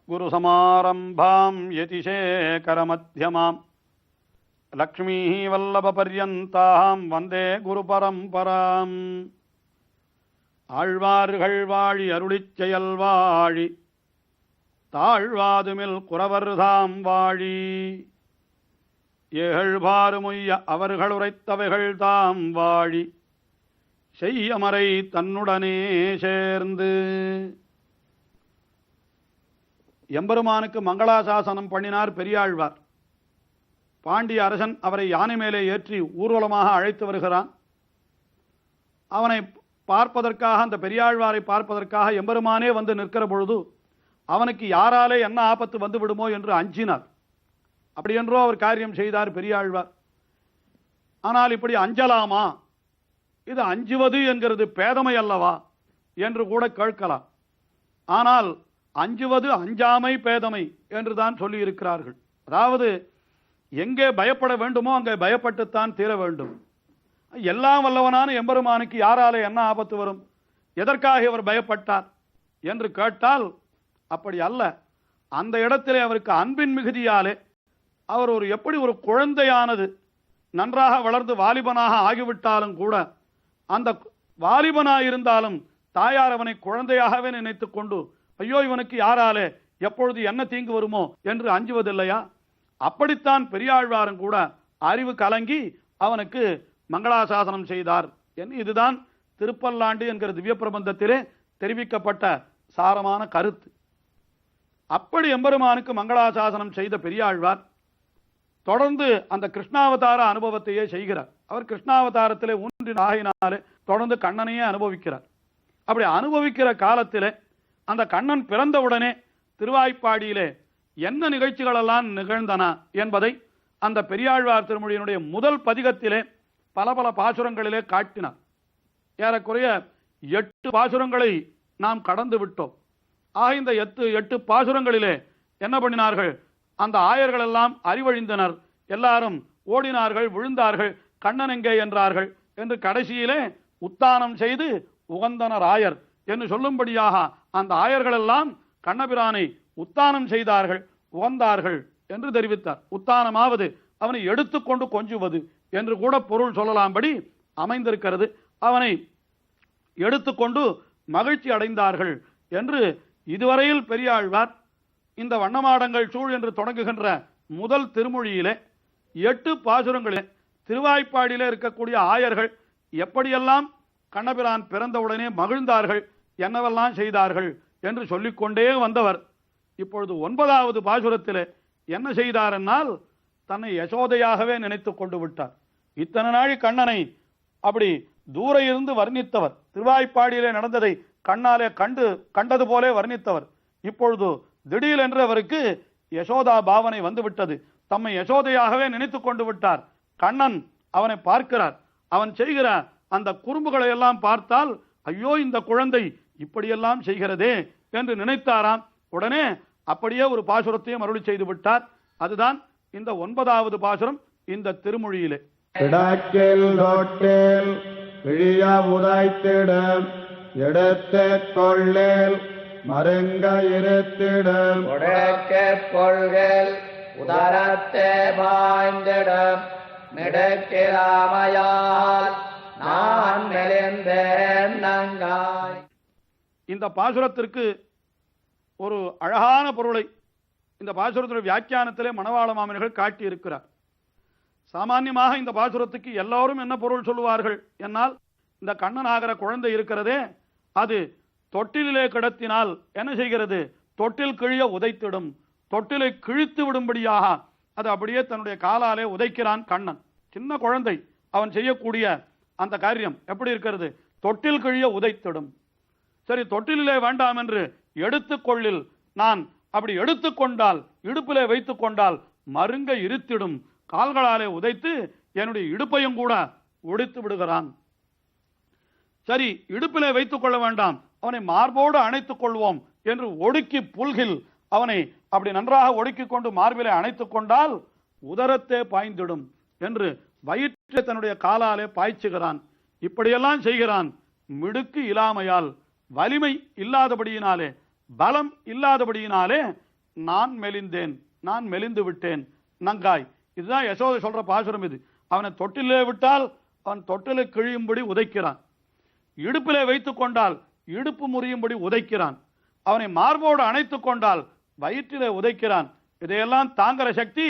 குருசமாரம்பாம் யதிசேகரமத்யமாம் லக்ஷ்மீ வல்லபபர்யந்தாம் வந்தே குரு பரம்பராம். ஆழ்வார்கள் வாழி அருளிச் செயல் வாழி தாழ்வாதுமில் குறவர்தாம் வாழி ஏகழ்பாறுமுய்ய அவர்கள் உரைத்தவைகள் தாம் வாழி செய்யமறை தன்னுடனே சேர்ந்து. எம்பெருமானுக்கு மங்களாசாசனம் பண்ணினார் பெரியாழ்வார். பாண்டிய அரசன் அவரை யானை மேலே ஏற்றி ஊர்வலமாக அழைத்து வருகிறான். அவனை பார்ப்பதற்காக, அந்த பெரியாழ்வாரை பார்ப்பதற்காக எம்பெருமானே வந்து நிற்கிற பொழுது அவனுக்கு யாராலே என்ன ஆபத்து வந்து விடுமோ என்று அஞ்சினார். அப்படியென்றோ அவர் காரியம் செய்தார் பெரியாழ்வார். ஆனால் இப்படி அஞ்சலாமா? இது அஞ்சுவது என்கிறது பேதமை அல்லவா என்று கூட கேட்கலாம். ஆனால் அஞ்சுவது அஞ்சாமை பேதமை என்றுதான் சொல்லி இருக்கிறார்கள். அதாவது எங்கே பயப்பட வேண்டுமோ அங்கே பயப்பட்டுத்தான் தீர வேண்டும். எல்லாம் வல்லவனான எம்பெருமானுக்கு யாராலே என்ன ஆபத்து வரும், எதற்காக இவர் பயப்பட்டார் என்று கேட்டால் அப்படி அல்ல. அந்த இடத்திலே அவருக்கு அன்பின் மிகுதியாலே அவர் எப்படி ஒரு குழந்தையானது நன்றாக வளர்ந்து வாலிபனாக ஆகிவிட்டாலும் கூட அந்த வாலிபனாயிருந்தாலும் தாயார் அவனை குழந்தையாகவே நினைத்துக் கொண்டு ஐயோ இவனுக்கு யாராலே எப்பொழுது என்ன தீங்கு வருமோ என்று அஞ்சுவதில்லையா? அப்படித்தான் பெரியாழ்வாரும் கூட அறிவு கலங்கி அவனுக்கு மங்களாசாசனம் செய்தார். இதுதான் திருப்பல்லாண்டு என்கிற திவ்ய பிரபந்தத்திலே தெரிவிக்கப்பட்ட சாரமான கருத்து. அப்படி எம்பெருமானுக்கு மங்களாசாசனம் செய்த பெரியாழ்வார் தொடர்ந்து அந்த கிருஷ்ணாவதார அனுபவத்தையே செய்கிறார். அவர் கிருஷ்ணாவதாரத்திலே ஊன்றின் ஆகினாலே தொடர்ந்து கண்ணனையே அனுபவிக்கிறார். அப்படி அனுபவிக்கிற காலத்திலே அந்த கண்ணன் பிறந்தவுடனே திருவாய்ப்பாடியிலே என்ன நிகழ்ச்சிகளெல்லாம் நிகழ்ந்தன என்பதை அந்த பெரியாழ்வார் திருமொழியினுடைய முதல் பதிகத்திலே பல பல பாசுரங்களிலே காட்டினார். ஏறக்குறைய 8 பாசுரங்களை நாம் கடந்து விட்டோம். ஆக இந்த 8 பாசுரங்களிலே என்ன பண்ணினார்கள்? அந்த ஆயர்கள் எல்லாம் அறிவழிந்தனர், எல்லாரும் ஓடினார்கள், விழுந்தார்கள், கண்ணன் எங்கே என்றார்கள் என்று கடைசியிலே உத்தானம் செய்து உகந்தனர் ஆயர் என்று சொல்லும்படியாக அந்த ஆயர்கள் எல்லாம் கண்ணபிரானை உத்தானம் செய்தார்கள், உகந்தார்கள் என்று தெரிவித்தார். உத்தானமாவது அவனை எடுத்துக்கொண்டு கொஞ்சுவது என்று கூட பொருள் சொல்லலாம்படி அமைந்திருக்கிறது. அவனை எடுத்துக்கொண்டு மகிழ்ச்சி அடைந்தார்கள் என்று இதுவரையில் பெரியாழ்வார் இந்த வண்ணமாடங்கள் சூழ் என்று தொடங்குகின்ற முதல் திருமொழியிலே 8 பாசுரங்களிலே திருவாய்ப்பாடியிலே இருக்கக்கூடிய ஆயர்கள் எப்படியெல்லாம் கண்ணபிரான் பிறந்தவுடனே மகிழ்ந்தார்கள், என்னவெல்லாம் செய்தார்கள் என்று சொல்லிக்கொண்டே வந்தவர் இப்பொழுது 9வது பாசுரத்திலே என்ன செய்தார் என்னால் தன்னை யசோதையாகவே நினைத்து கொண்டு விட்டார். இத்தனை நாள் கண்ணனை அப்படி தூர இருந்து வர்ணித்தவர், திருவாய்ப்பாடியிலே நடந்ததை கண்ணாலே கண்டது போலே வர்ணித்தவர், இப்பொழுது திடீரென்று அவருக்கு யசோதா பாவனை வந்துவிட்டது. தம்மை யசோதையாகவே நினைத்து கொண்டு விட்டார். கண்ணன் அவனை பார்க்கிறார். அவன் செய்கிற அந்த குறும்புகளை எல்லாம் பார்த்தால் ஐயோ இந்த குழந்தை இப்படியெல்லாம் செய்கிறதே என்று நினைத்தாராம். உடனே அப்படியே ஒரு பாசுரத்தையும் அருளி செய்து விட்டார். அதுதான் இந்த 9வது பாசுரம் இந்த திருமொழியிலே. எடுத்து கொள்ளேல் மருங்க இருத்திடும் கொள்கள் உதரத்தே பாய்ந்திடும் மிடக்கிராமையால் நான் மெலிந்தேன் நங்காய். இந்த பாசுரத்திற்கு ஒரு அழகான பொருளை இந்த பாசுரத்தினுடைய வியாக்கியானத்திலே மணவாள மாமனிகள் காட்டியிருக்கிறார். சாமான்யமாக இந்த பாசுரத்துக்கு எல்லோரும் என்ன பொருள் சொல்லுவார்கள் என்னால், இந்த கண்ணனாகிற குழந்தை இருக்கிறதே அது தொட்டிலே கிடத்தினால் என்ன செய்கிறது, தொட்டில் கிழிய உதைத்திடும், தொட்டிலை கிழித்து விடும்படியாக அது அப்படியே தன்னுடைய காலாலே உதைக்கிறான் கண்ணன். சின்ன குழந்தை, அவன் செய்யக்கூடிய அந்த காரியம் எப்படி இருக்கிறது, தொட்டில் கிழிய உதைத்திடும். சரி, தொட்டிலே வேண்டாம் என்று எடுத்துக்கொள்ளில், நான் அப்படி எடுத்துக்கொண்டால் இடுப்பிலே வைத்துக் கொண்டால் மருங்க இருத்திடும், கால்களாலே உதைத்து என்னுடைய இடுப்பையும் கூட ஒடித்து விடுகிறான். சரி, இடுப்பிலே வைத்துக் கொள்ள வேண்டாம், அவனை மார்போடு அணைத்துக் கொள்வோம் என்று ஒடுக்கி புல்கில் அவனை அப்படி நன்றாக ஒடுக்கிக் கொண்டு மார்பிலே அணைத்துக் கொண்டால் உதரத்தே பாய்ந்திடும் என்று வயிற்றை தன்னுடைய காலாலே பாய்ச்சுகிறான். இப்படியெல்லாம் செய்கிறான். மிடுக்கு இல்லாமையால், வலிமை இல்லாதபடியினாலே, பலம் இல்லாதபடியினாலே நான் மெலிந்தேன், நான் மெலிந்து விட்டேன் நங்காய். இதுதான் யசோதை சொல்ற பாசுரம். இது அவனை தொட்டிலே விட்டால் அவன் தொட்டிலை கிழியும்படி உதைக்கிறான், இடுப்பிலே வைத்துக் கொண்டால் இடுப்பு முறியும்படி உதைக்கிறான், அவனை மார்போடு அணைத்துக் கொண்டால் வயிற்றிலே உதைக்கிறான். இதையெல்லாம் தாங்கிற சக்தி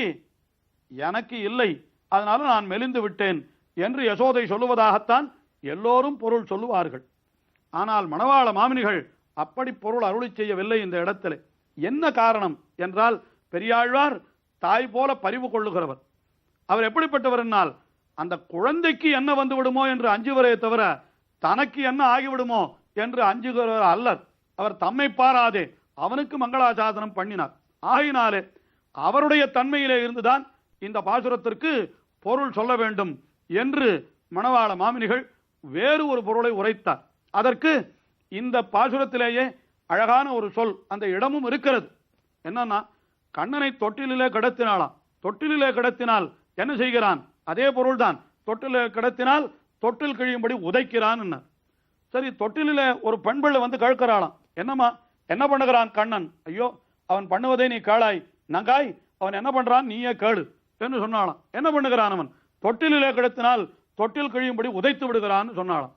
எனக்கு இல்லை, அதனால நான் மெலிந்து விட்டேன் என்று யசோதை சொல்லுவதாகத்தான் எல்லோரும் பொருள் சொல்லுவார்கள். ஆனால் மணவாள மாமுனிகள் அப்படி பொருள் அருளி செய்யவில்லை. இந்த இடத்துல என்ன காரணம் என்றால், பெரியாழ்வார் தாய் போல பரிவு கொள்ளுகிறவர். அவர் எப்படிப்பட்டவர் என்னால், அந்த குழந்தைக்கு என்ன வந்து விடுமோ என்று அஞ்சுவரே தவிர தனக்கு என்ன ஆகிவிடுமோ என்று அஞ்சுகிறவர் அல்லர். அவர் தம்மை பாராதே அவனுக்கு மங்களாசாசனம் பண்ணினார். ஆகினாலே அவருடைய தன்மையிலே இருந்துதான் இந்த பாசுரத்திற்கு பொருள் சொல்ல வேண்டும் என்று மணவாள மாமுனிகள் வேறு ஒரு பொருளை உரைத்தார். அதற்கு இந்த பாசுரத்திலேயே அழகான ஒரு சொல் அந்த இடமும் இருக்கிறது. என்னன்னா, கண்ணனை தொட்டிலே கிடத்தினாலாம். தொட்டிலே கிடத்தினால் என்ன செய்கிறான்? அதே பொருள்தான். தொட்டிலே கிடத்தினால் தொட்டில் கிழியும்படி உதைக்கிறான். சரி, தொட்டிலே ஒரு பெண் பிள்ளை வந்து கழுக்கிறாளாம். என்னம்மா என்ன பண்ணுகிறான் கண்ணன்? ஐயோ, அவன் பண்ணுவதை நீ கேளாய் நங்காய், அவன் என்ன பண்றான் நீயே கேளு என்று சொன்னாலாம். என்ன பண்ணுகிறான் அவன்? தொட்டிலே கிடத்தினால் தொட்டில் கிழியும்படி உதைத்து விடுகிறான்னு சொன்னாலாம்.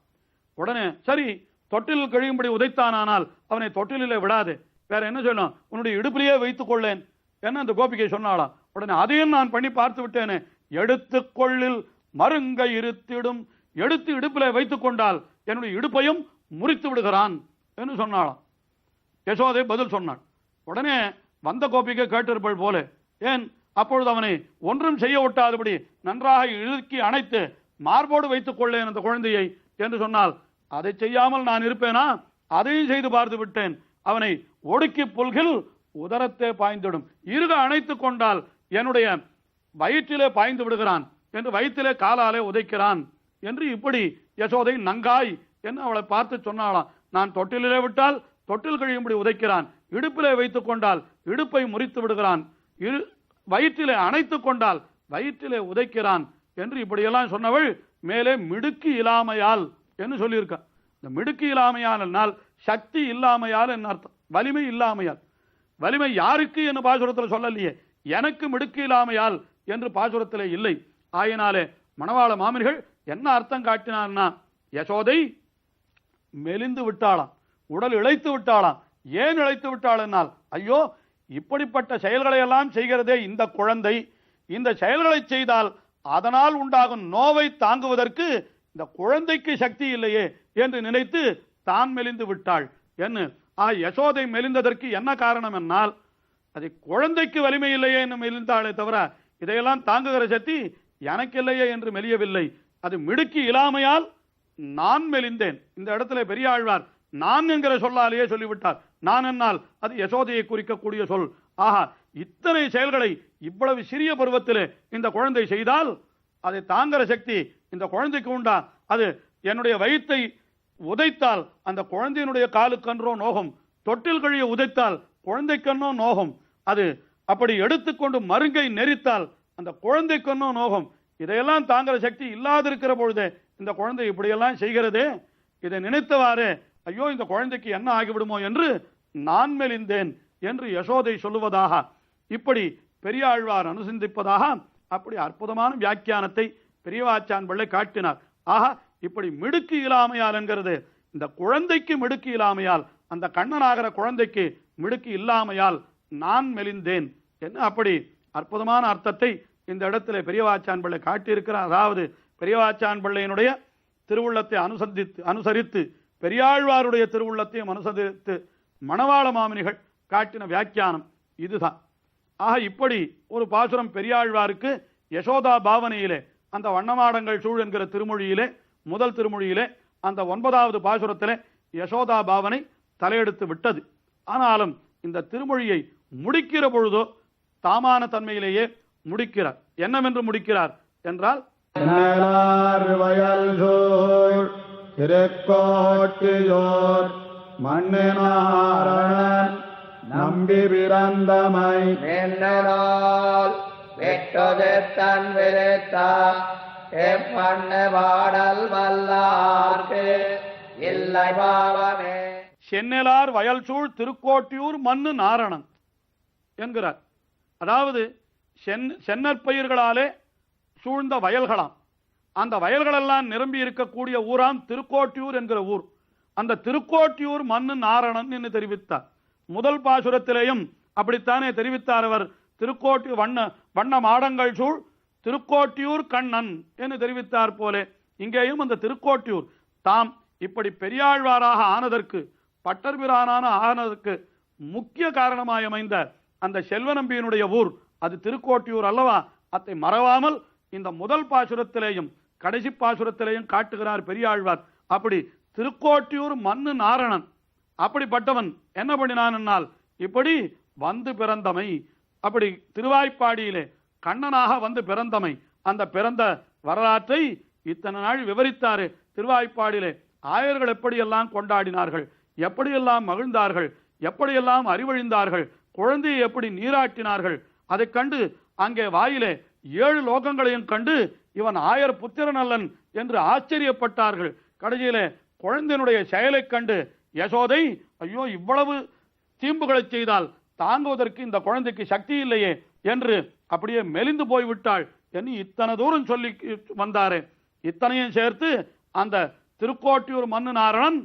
உடனே சரி, தொட்டில் கிழியும்படி உதைத்தானால் அவனை தொட்டிலே விடாது, வேற என்ன சொல்லணும், உன்னுடைய இடுப்பிலேயே வைத்துக் கொள்ளேன் என்ன அந்த கோபிகை சொன்னாலாம். உடனே அதையும் நான் பண்ணி பார்த்து விட்டேனே, எடுத்துக்கொள்ளில் மருங்க இருத்திடும், எடுத்து இடுப்பிலே வைத்துக் கொண்டால் என்னுடைய இடுப்பையும் முறித்து விடுகிறான் என்று சொன்னாலாம். யசோதை பதில் சொன்னான். உடனே வந்த கோபிகை கேட்டிருப்பள் போல, ஏன் அப்பொழுது அவனை ஒன்றும் செய்ய விட்டாதபடி நன்றாக இழுக்கி அணைத்து மார்போடு வைத்துக் கொள்ளேன் அந்த குழந்தையை என்று சொன்னால், அதை செய்யாமல் நான் இருப்பேனா? அதையும் செய்து பார்த்து விட்டேன். அவனை ஒடுக்கி புல்கில் உதரத்தே பாய்ந்திடும், இருக அணைத்துக் கொண்டால் என்னுடைய வயிற்றிலே பாய்ந்து விடுகிறான் என்று வயிற்றிலே காலாலே உதைக்கிறான் என்று இப்படி யசோதை நங்காய் என்று அவளை பார்த்து சொன்னாலாம். நான் தொட்டிலே விட்டால் தொட்டில் கழியும்படி உதைக்கிறான், இடுப்பிலே வைத்துக் கொண்டால் இடுப்பை முறித்து விடுகிறான், வயிற்றிலே அணைத்துக் கொண்டால் வயிற்றிலே உதைக்கிறான் என்று இப்படியெல்லாம் சொன்னவள் மேலே மிடுக்கு இல்லாமையால் என்று சொல்லியிருக்க. இந்த மிடுக்கு இல்லாமையால் என்னால் சக்தி இல்லாமையால் என்ன அர்த்தம்? வலிமை இல்லாமையால். வலிமை யாருக்கு என்று பாசுரத்தில் சொல்லலையே, எனக்கு மிடுக்கு இல்லாமையால் என்று பாசுரத்திலே இல்லை. ஆயினாலே மணவாள மாமுனிகள் என்ன அர்த்தம் காட்டினார்னா, யசோதை மெலிந்து விட்டாளாம், உடல் இழைத்து விட்டாளாம். ஏன் இழைத்து விட்டாள் என்னால், ஐயோ இப்படிப்பட்ட செயல்களை எல்லாம் செய்கிறதே இந்த குழந்தை, இந்த செயல்களை செய்தால் அதனால் உண்டாகும் நோவை தாங்குவதற்கு இந்த குழந்தைக்கு சக்தி இல்லையே என்று நினைத்து தான் மெலிந்து விட்டாள் என்று. யசோதை மெலிந்ததற்கு என்ன காரணம் என்னால், அது குழந்தைக்கு வலிமை இல்லையே என்று மெலிந்தாளே தவிர இதையெல்லாம் தாங்குகிற சக்தி எனக்கு இல்லையே என்று மெலியவில்லை. அது மிடுக்கி இல்லாமையால் நான் மெலிந்தேன். இந்த இடத்துல பெரியாழ்வார் நான் என்கிற சொல்லாலேயே சொல்லிவிட்டார். நான் என்னால் அது யசோதையை குறிக்கக்கூடிய சொல். ஆஹா, இத்தனை செயல்களை இவ்வளவு சிறிய பருவத்திலே இந்த குழந்தை செய்தால் அதை தாங்குகிற சக்தி இந்த குழந்தைக்கு உண்டா? அது என்னுடைய வயிற்றை உதைத்தால் அந்த குழந்தையினுடைய காலுக்கன்றோ நோகம், தொட்டில் கழிய உதைத்தால் குழந்தைக்கன்னோ நோகம், அது அப்படி எடுத்துக்கொண்டு மருங்கை நெரித்தால் அந்த குழந்தைக்கன்னோ நோகம். இதையெல்லாம் தாங்குகிற சக்தி இல்லாதிருக்கிற பொழுதே இந்த குழந்தை இப்படியெல்லாம் செய்கிறதே, இதை நினைத்தவாறு ஐயோ இந்த குழந்தைக்கு என்ன ஆகிவிடுமோ என்று நான் மெலிந்தேன் என்று யசோதை சொல்லுவதாக இப்படி பெரியாழ்வார் அனுசந்திப்பதாக அப்படி அற்புதமான வியாக்கியானத்தை பெரியவாச்சான் பிள்ளை காட்டினார். ஆக இப்படி மிடுக்கு இல்லாமையால் என்கிறது இந்த குழந்தைக்கு மிடுக்கு இல்லாமையால், அந்த கண்ணனாகிற குழந்தைக்கு மிடுக்கு இல்லாமையால் நான் மெலிந்தேன் என்ன அப்படி அற்புதமான அர்த்தத்தை இந்த இடத்துல பெரியவாச்சான் பிள்ளை காட்டியிருக்கிறார். அதாவது பெரியவாச்சான் பிள்ளையினுடைய திருவுள்ளத்தை அனுசரித்து பெரியாழ்வாருடைய திருவுள்ளத்தையும் அனுசரித்து மணவாள மாமுனிகள் காட்டின வியாக்கியானம் இதுதான். ஆக இப்படி ஒரு பாசுரம் பெரியாழ்வாருக்கு யசோதா பாவனையிலே அந்த வண்ணமாடங்கள் சூழ் என்கிற திருமொழியிலே முதல் திருமொழியிலே அந்த 9வது பாசுரத்திலே யசோதா பாவனை தலையெடுத்து விட்டது. ஆனாலும் இந்த திருமொழியை முடிக்கிற பொழுதோ தாமான தன்மையிலேயே முடிக்கிறார். என்னவென்று முடிக்கிறார் என்றால், திருக்கோட்டியோர் மண்ணினாரணன் நம்பி பிறந்தமை நின்னால் வெட்டொதன் விரைத்தார் எப்பண்ணு பாடல் வல்லார்க்கு இல்லை பாவமே. சென்னலார் வயல் சூழ் திருக்கோட்டியூர் மண்ணு நாரணன். என்கிறார். அதாவது சென்னற்பயிர்களாலே சூழ்ந்த வயல்களாம். அந்த வயல்களெல்லாம் நிரம்பி இருக்கக்கூடிய ஊராம் திருக்கோட்டியூர் என்கிற ஊர். அந்த திருக்கோட்டியூர் மண்ணு நாரணன் என்று தெரிவித்தார். முதல் பாசுரத்திலேயும் அப்படித்தானே தெரிவித்தார் அவர். திருக்கோட்டியூர் வண்ண மாடங்கள் சூழ் திருக்கோட்டியூர் கண்ணன் என்று தெரிவித்தார் போலே இங்கேயும் அந்த திருக்கோட்டியூர் தாம் இப்படி பெரியாழ்வாராக ஆனதற்கு, பட்டர்பிரானான ஆனதற்கு முக்கிய காரணமாய் அமைந்த அந்த செல்வநம்பியினுடைய ஊர் அது திருக்கோட்டியூர் அல்லவா? அதை மறவாமல் இந்த முதல் பாசுரத்திலேயும் கடைசி பாசுரத்திலேயும் காட்டுகிறார் பெரியாழ்வார். அப்படி திருக்கோட்டியூர் மண்ணு நாரணன் அப்படிப்பட்டவன் என்ன பண்ணினான் என்னால் இப்படி வந்து பிறந்தமை, அப்படி திருவாய்ப்பாடியிலே கண்ணனாக வந்து பிறந்தமை, அந்த பிறந்த வரலாற்றை இத்தனை நாள் விவரித்தாரு. திருவாய்ப்பாடியிலே ஆயர்கள் எப்படியெல்லாம் கொண்டாடினார்கள், எப்படியெல்லாம் மகிழ்ந்தார்கள், எப்படியெல்லாம் அறிவழிந்தார்கள், குழந்தையை எப்படி நீராட்டினார்கள், அதை கண்டு அங்கே வாயிலே 7 லோகங்களையும் கண்டு இவன் ஆயர் புத்திரன் அல்லன் என்று ஆச்சரியப்பட்டார்கள். கடைசியிலே குழந்தையினுடைய செயலை கண்டு யசோதை, ஐயோ இவ்வளவு தீம்புகளை செய்தால் தாங்குவதற்கு இந்த குழந்தைக்கு சக்தி இல்லையே என்று அப்படியே மெலிந்து போய்விட்டாள் என்று இத்தனை தூரம் சொல்லி வந்தாரு. இத்தனையும் சேர்த்து அந்த திருக்கோட்டியூர் மண்ணு நாரணன்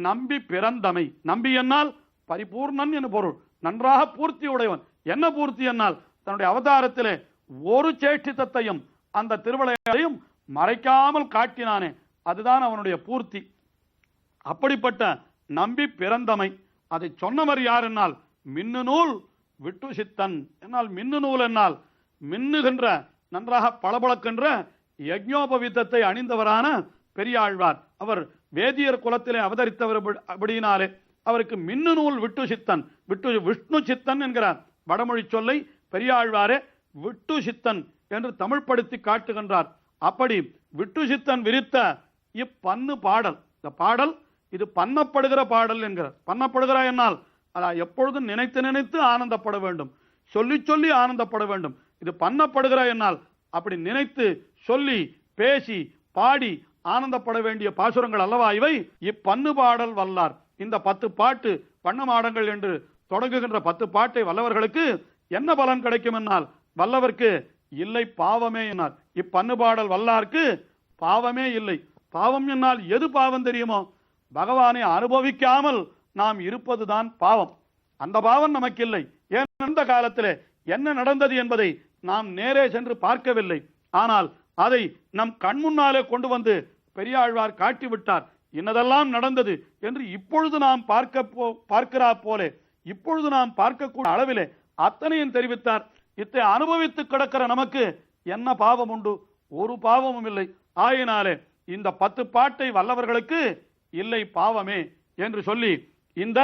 நம்பி பிறந்தமை. நம்பி என்னால் பரிபூர்ணன் என்று பொருள், நன்றாக பூர்த்தி உடையவன். என்ன பூர்த்தி என்னால் தன்னுடைய அவதாரத்திலே ஒரு சேஷ்டித்தத்தையும் அந்த திருவிளையாடையும் மறைக்காமல் காட்டினானே, அதுதான் அவனுடைய பூர்த்தி. அப்படிப்பட்ட நம்பி பிறந்தமை. அதை சொன்னவர் யார் என்னால் மின்னு நூல் விட்டு சித்தன் என்னால், மின்னு நூல் என்னால் மின்னுகின்ற நன்றாக பளபளக்கின்ற யஜ்ஞோபவீதத்தை அணிந்தவரான பெரியாழ்வார். அவர் வேதியர் குலத்திலே அவதரித்தவர். அப்படினாலே அவருக்கு மின்னு நூல் விட்டு சித்தன், விஷ்ணு சித்தன் என்கிறார் வடமொழி சொல்லை பெரியாழ்வாரே விட்டு சித்தன் என்று தமிழ்படுத்தி காட்டுகின்றார். அப்படி விட்டு சித்தன் விரித்த இப்பன்னு பாடல், இந்த பாடல் இது பண்ணப்படுகிற பாடல் என்கிறார். பண்ணப்படுகிற என்னால் அதான் எப்பொழுதும் நினைத்து நினைத்து ஆனந்தப்பட வேண்டும், சொல்லி சொல்லி ஆனந்தப்பட வேண்டும். இது பண்ணப்படுகிற என்னால் அப்படி நினைத்து சொல்லி பேசி பாடி ஆனந்தப்பட வேண்டிய பாசுரங்கள் அல்லவா இவை. இப்பன்னு பாடல் வல்லார். இந்த 10 பாட்டு பண்ணமாடங்கள் என்று தொடங்குகின்ற 10 பாட்டை வல்லவர்களுக்கு என்ன பலன் கிடைக்கும் என்னால் வல்லவர்க்கு இல்லை பாவமே என்னால். இப்பன்னு பாடல் வல்லார்க்கு பாவமே இல்லை. பாவம் என்னால் எது பாவம் தெரியுமோ? பகவானை அனுபவிக்காமல் நாம் இருப்பதுதான் பாவம். அந்த பாவம் நமக்கு இல்லை. ஏன் அந்த காலத்திலே என்ன நடந்தது என்பதை நாம் நேரே சென்று பார்க்கவில்லை. ஆனால் அதை நம் கண் முன்னாலே கொண்டு பெரியாழ்வார் காட்டிவிட்டார். இன்னதெல்லாம் நடந்தது என்று இப்பொழுது நாம் பார்க்கிறா போலே, இப்பொழுது நாம் பார்க்கக்கூடிய அளவிலே அத்தனையும் தெரிவித்தார். இத்தை அனுபவித்து கிடக்கிற நமக்கு என்ன பாவம் உண்டு? ஒரு பாவமும் இல்லை. ஆயினாலே இந்த 10 பாட்டை வல்லவர்களுக்கு இல்லை பாவமே என்று சொல்லி இந்த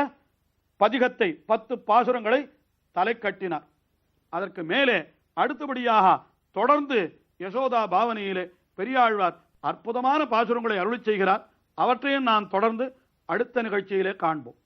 பதிகத்தை 10 பாசுரங்களை தலை கட்டினார். அதற்கு மேலே அடுத்தபடியாக தொடர்ந்து யசோதா பாவனையிலே பெரியாழ்வார் அற்புதமான பாசுரங்களை அருளிச் செய்கிறார். அவற்றையும் நான் தொடர்ந்து அடுத்த நிகழ்ச்சியிலே காண்போம்.